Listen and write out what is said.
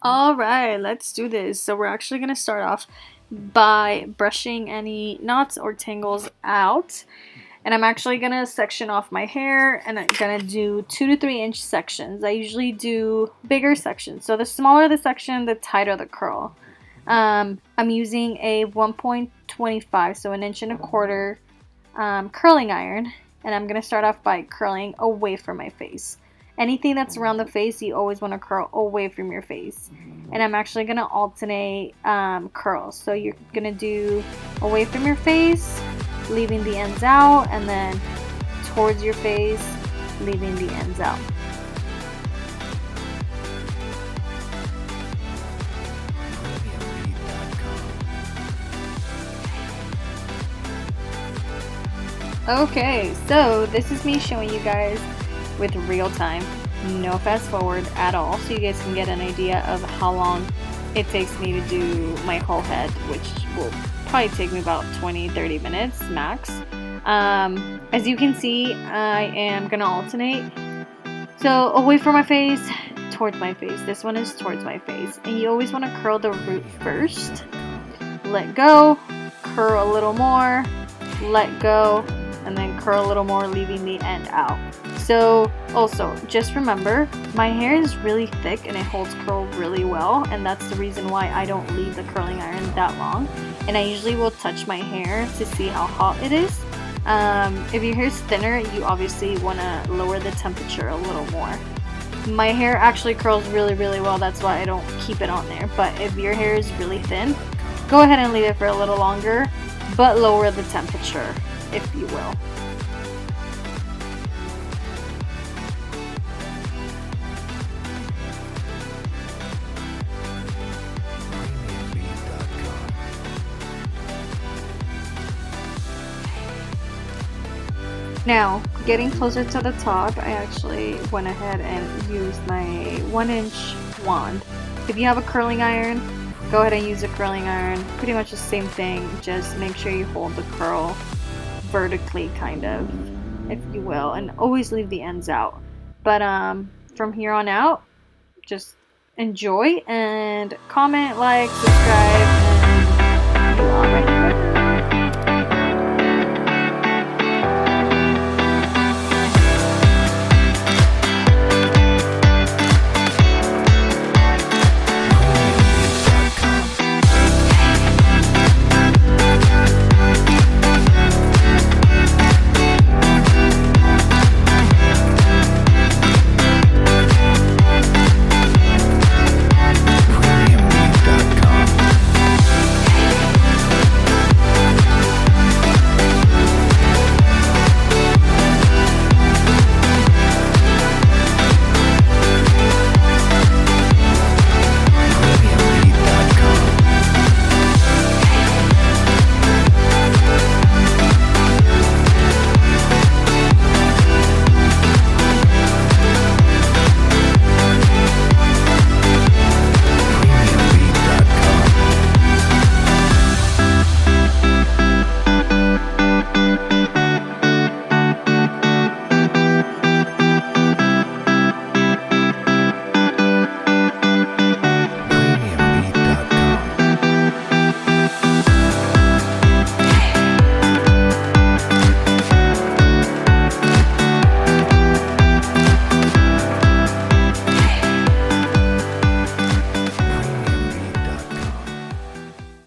All right, let's do this. So we're actually going to start off by brushing any knots or tangles out. And I'm actually going to section off my hair, and I'm going to do 2 to 3 inch sections. I usually do bigger sections. So the smaller the section, the tighter the curl. I'm using a 1.25, so 1.25 inch curling iron. And I'm going to start off by curling away from my face. Anything that's around the face, you always want to curl away from your face. And I'm actually going to alternate curls. So you're going to do away from your face, leaving the ends out, and then towards your face, leaving the ends out. Okay, so this is me showing you guys with real time, no fast forward at all, so you guys can get an idea of how long it takes me to do my whole head, which will probably take me about 20-30 minutes max. As you can see, I am gonna alternate, so away from my face, towards my face. This one is towards my face, and you always want to curl the root first, let go, curl a little more, let go, and then curl a little more, leaving the end out. So also, just remember, my hair is really thick and it holds curl really well, and that's the reason why I don't leave the curling iron that long. And I usually will touch my hair to see how hot it is. If your hair is thinner, you obviously want to lower the temperature a little more. My hair actually curls really well, that's why I don't keep it on there. But if your hair is really thin, go ahead and leave it for a little longer, but lower the temperature, if you will. Now, getting closer to the top, I actually went ahead and used my 1-inch wand. If you have a curling iron, go ahead and use a curling iron. Pretty much the same thing, just make sure you hold the curl vertically, kind of, if you will, and always leave the ends out. But from here on out, just enjoy and comment, like, subscribe, and you already know.